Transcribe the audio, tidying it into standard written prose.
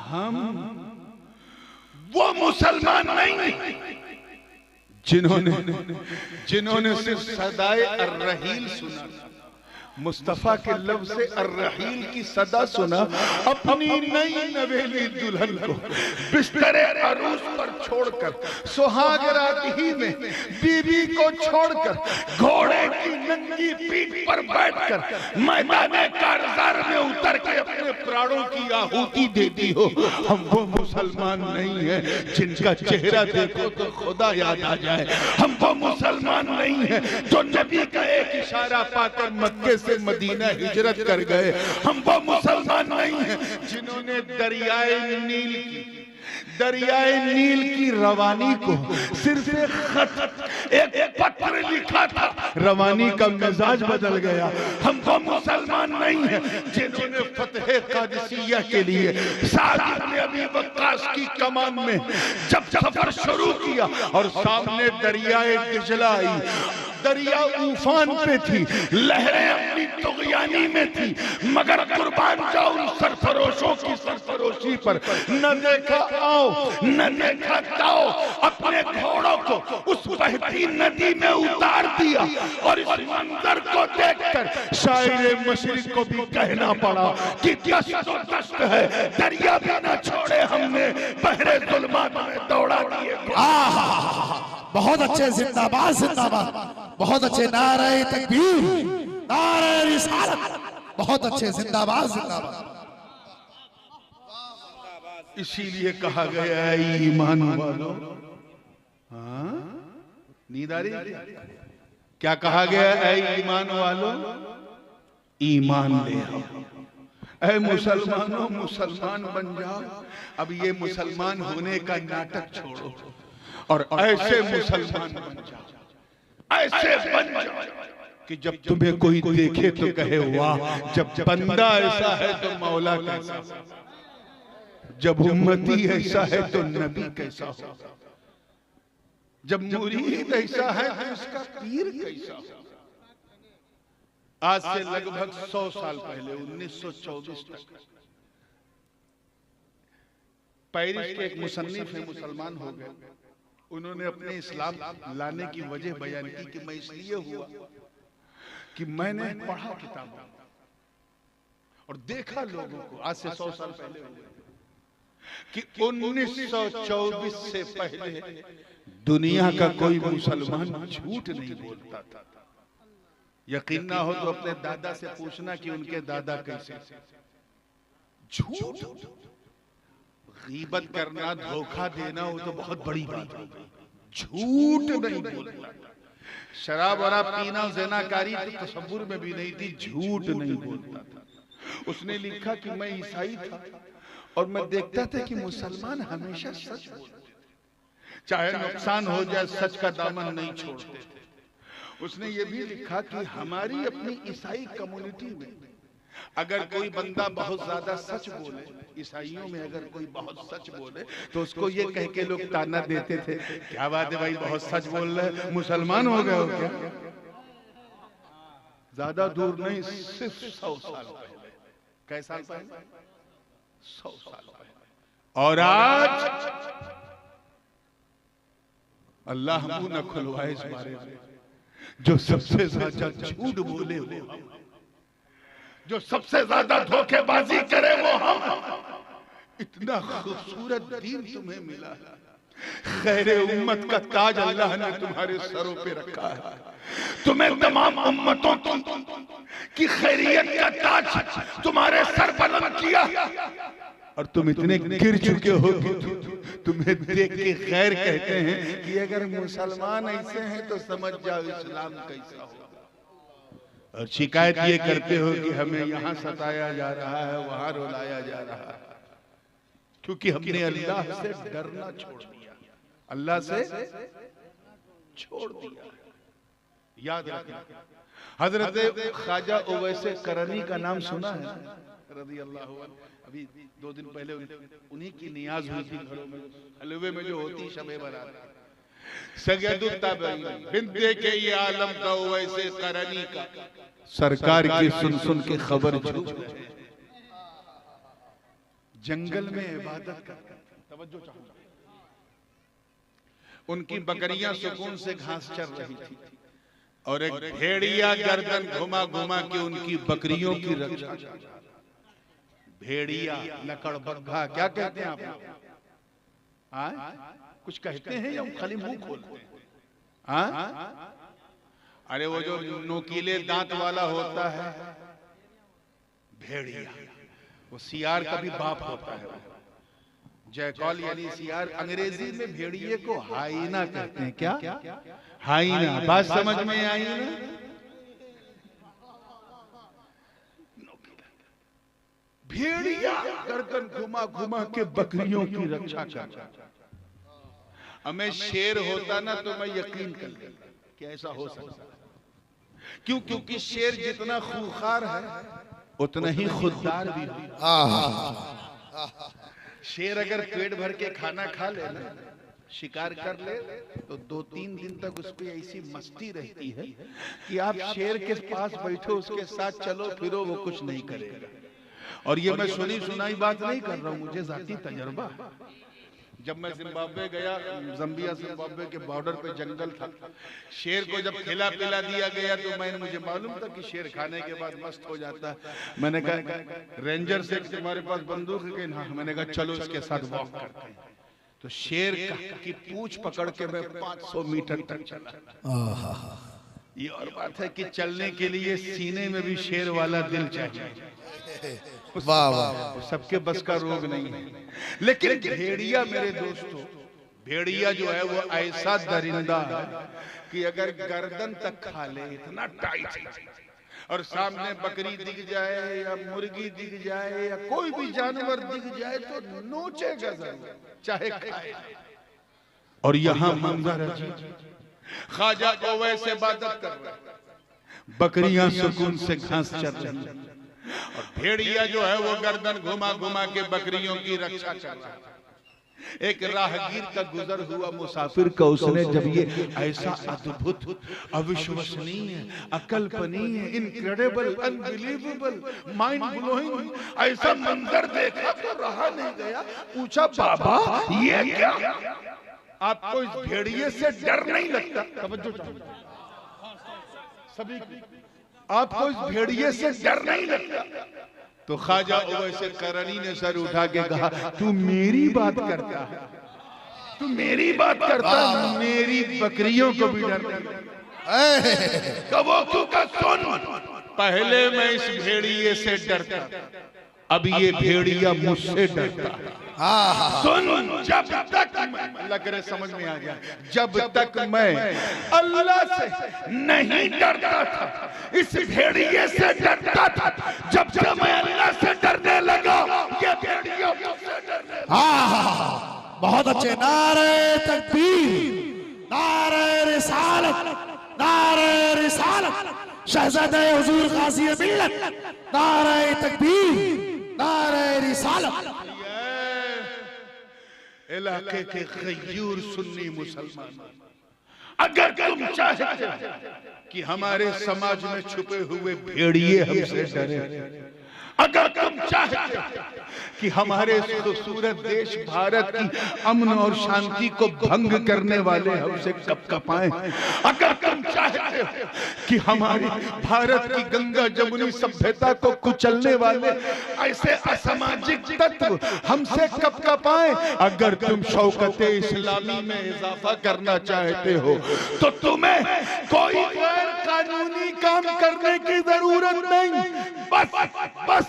हम वो मुसलमान नहीं जिन्होंने सिर्फ सदाए अर्रहील सुना, मुस्तफा के लफ्ज़ से अर्रहील की सदा सुना, अपनी नई नवेली दुल्हन को बिस्तरे अरूस पर छोड़कर, सुहाग रात ही में बीवी को छोड़कर, घोड़े की नंगी पीठ पर बैठकर मैदान कारज़ार में उतर के अपने प्राणों की आहुति देती हो। हम वो मुसलमान नहीं है जिनका चेहरा देखो तो खुदा याद आ जाए। हम वो मुसलमान नहीं है जो नबी का एक इशारा पाकर मक्के से मदीना हिजरत कर गए। हम वो मुसलमान नहीं हैं जिन्होंने दरियाए नील की रवानी को सिर्फ एक खत, एक पत्र लिखा था, रवानी का मिजाज बदल गया। हम वो मुसलमान नहीं हैं जिन्होंने फतह कादिसिया के लिए साद इब्न अबी वक्कास की कमान में जब सफर शुरू किया और सामने दरियाए दिजला आई, दरिया उफान पे थी, लहरें अपनी तुग़यानी में थी, मगर कुर्बान जाओ उन सरफरोशों की सरफरोशी पर। न देखा आओ न देखा ताओ, अपने घोड़ों को उस बहती नदी में उतार दिया और इस मंजर को देखकर शायरे मशरिक को भी कहना पड़ा कि दस्त दस्त है, दरिया भी न छोड़े हमने, बहरे जुल्मात में दौड़ा दिए। बहुत अच्छे, जिंदाबाद जिंदाबाद, बहुत अच्छे, नारे तकबीर, नारे रिसालत, बहुत अच्छे, जिंदाबाद जिंदाबाद। इसीलिए कहा गया है ईमान वालों, हाँ नींद आ रही, क्या कहा गया है ईमान वालों, ईमान ले आओ। ऐ मुसलमानों मुसलमान बन जाओ। अब ये मुसलमान होने का नाटक छोड़ो और ऐसे मुसलमान बन जाओ, ऐसे बन जाओ कि जब तुम्हें कोई देखे तो कहे वाह। जब बंदा ऐसा है तो मौला कैसा, जब उम्मती ऐसा है तो नबी कैसा हो, जब मुरीद ऐसा है तो इसका पीर कैसा हो। आज से लगभग 100 साल पहले 1924 तक पेरिस के एक मुसन्निफ है, मुसलमान हो गए। उन्होंने अपने इस्लाम लाने की वजह बयान की कि मैं इसलिए हुआ कि मैंने पढ़ा किताबों और देखा लोगों को, आज से 100 साल पहले कि 1924 से पहले दुनिया का कोई मुसलमान झूठ नहीं बोलता था। यकीन ना हो तो अपने दादा से पूछना कि उनके दादा कैसे। झूठ, गीबत करना, धोखा देना वो तो बहुत बड़ी बात है, झूठ नहीं बोलता। शराब वराब पीना, ज़िनाकारी तो तसव्वुर में भी नहीं थी, झूठ नहीं बोलता था। उसने लिखा कि मैं ईसाई था और मैं देखता था कि मुसलमान हमेशा सच बोलते, चाहे नुकसान हो जाए सच का दामन नहीं छोड़ते थे। उसने ये भी लिखा कि हमारी अपनी ईसाई कम्युनिटी में अगर कोई बंदा बहुत ज्यादा सच बोले, ईसाइयों में अगर कोई बहुत सच बोले तो उसको ये कह के लोग ताना देते थे, क्या बात है भाई बहुत सच बोल रहे, मुसलमान हो गए हो क्या। ज्यादा दूर नहीं, सिर्फ 100 साल पहले। कैसा पहले? 100 साल पहले। और आज अल्लाह मुंह न खुलवाए इस बारे में, जो सबसे ज्यादा झूठ बोले वो हम, जो सबसे ज्यादा धोखेबाजी करे वो हम। इतना खूबसूरत दीन तुम्हें मिला है, खैरे उम्मत का ताज अल्लाह ने तुम्हारे सरों पे रखा है। तुम्हें तमाम उम्मतों की खैरियत का ताज तुम्हारे सर बुलंद किया और तुम इतने गिर चुके हो कि तुम्हें देख के खैर कहते हैं कि अगर मुसलमान ऐसे हैं तो समझ जाओ इस्लाम कैसा होगा। और शिकायत ये करते हो कि हमें यहाँ सताया जा रहा है, वहां रुलाया जा रहा है, क्योंकि हमने अल्लाह से डरना छोड़ दिया, अल्लाह से छोड़ दिया। याद रखना, हजरत ख्वाजा ओवैसे करनी का नाम सुना है रज़ी अल्लाहु अन्हु। अभी 2 दिन पहले उन्हीं की नियाज हुई थी घरों में, हलवे में जो होती शबे बारात। सैयदुत ताबईन बिंदे के ये आलम का ओवैसे करनी का सरकार की सुन सुन के खबर छूट गए। जंगल में इबादत करते थे। तवज्जो चाहूंगा, उनकी बकरियां सुकून से घास चर रही थी और एक भेड़िया गर्दन घुमा घुमा के उनकी बकरियों की रक्षा कर रहा था। भेड़िया, लकड़बग्घा, क्या कहते हैं आप? कुछ कहते हैं या खाली मुंह खोलते हैं? अरे वो जो नोकीले दांत वाला होता है भेड़िया, वो सियार का भी बाप होता है। जैकॉल यानी सियार। अंग्रेजी में भेड़िए को हाइना कहते हैं। क्या? हाइना। बात समझ में आई ना? भेड़िया गर्दन घुमा घुमा के बकरियों की रक्षा कर। हमें शेर होता ना तो मैं यकीन कर लेता कि ऐसा हो सकता। क्यों? क्योंकि शेर जितना खूंखार है उतना ही खुददार भी है। शेर अगर पेट भर के खाना खा ले ना, शिकार कर ले, तो 2-3 दिन तक उस पे ऐसी मस्ती रहती है कि आप शेर के पास बैठो, उसके साथ चलो फिरो, वो कुछ नहीं करेगा। और ये मैं सुनी सुनाई बात नहीं कर रहा हूँ, मुझे जाती तजर्बा। जब मैं जिम्बाब्वे गया, जम्बिया जिम्बाब्वे के बॉर्डर पे जंगल था, शेर को जब खिला पिला दिया गया तो मुझे मालूम था कि शेर खाने के बाद मस्त हो जाता है। मैंने कहा रेंजर से तुम्हारे पास बंदूक है ना? मैंने कहा चलो इसके साथ वॉक करते हैं। तो शेर की पूंछ पकड़ के मैं 500 मीटर तक चला। ये और बात है कि चलने के लिए सीने में भी शेर वाला दिल चाहिए। वाह वाह, सबके बस का रोग नहीं है। लेकिन भेड़िया मेरे दोस्तों, भेड़िया जो है वो ऐसा दरिंदा है कि अगर गर्दन तक खा ले, इतना टाइट है, और सामने बकरी दिख जाए या मुर्गी दिख जाए या कोई भी जानवर दिख जाए तो नोचेगा जरूर, चाहे खाए। और यहाँ मंजर अजीब, ख्वाजा को वैसे इबादत कर रहा है, बकरियां सुकून से घास चर रही हैं, और भेड़िया जो है वो गर्दन घुमा घुमा के बकरियों की रक्षा कर रहा है। एक राहगीर का गुजर हुआ मुसाफिर का, उसने जब ये ऐसा अद्भुत, अविश्वसनीय, अकल्पनीय, इनक्रेडिबल, अनबिलीवेबल, माइंड ब्लोइंग ऐसा मंजर देखा तो रहा नहीं गया। पूछा, बाबा ये क्या? आपको इस भेड़िए से डर नहीं लगता? तवज्जो सभी, आपको इस भेड़िए से डर नहीं लगता? तो ख्वाजा उवैसे करनी ने सर उठा के कहा, तू मेरी बात करता है, तू मेरी बात करता है, मेरी बकरियों को भी डर नहीं। कबो का सुन, पहले मैं इस भेड़िए से डरता, अब ये भेड़िया मुझसे डरता है। सुन, जब तक अल्लाह करे समझ में आ गया, जब तक मैं अल्लाह से नहीं डरता था, इस भेड़िए से डरता था। जब जब मैं अल्लाह से डरने लगा, ये भेड़िया मुझसे डरने लगा। बहुत अच्छे। नारे तकबीर, नारे रिसालत, नारे रिसालत, शहजादे हुजूर गाज़ी मिल्लत, नारे तकबीर, नारे रिसालत। इलाके के गयूर सुन्नी मुसलमान, अगर तुम चाहते हो कि हमारे समाज में छुपे हुए भेड़िए हमसे डरे, अगर तुम चाहते हो कि हमारे खूबसूरत देश भारत की अमन और शांति को भंग करने वाले हमसे कपकपाएं, अगर तुम चाहते हो कि हमारी भारत की गंगा जमुनी सभ्यता को कुचलने वाले ऐसे असामाजिक तत्व हमसे कपकपाएं, अगर तुम शौकते इस्लामी में इजाफा करना चाहते हो तो तुम्हें कोई गैर कानूनी काम करने की जरूरत नहीं। बस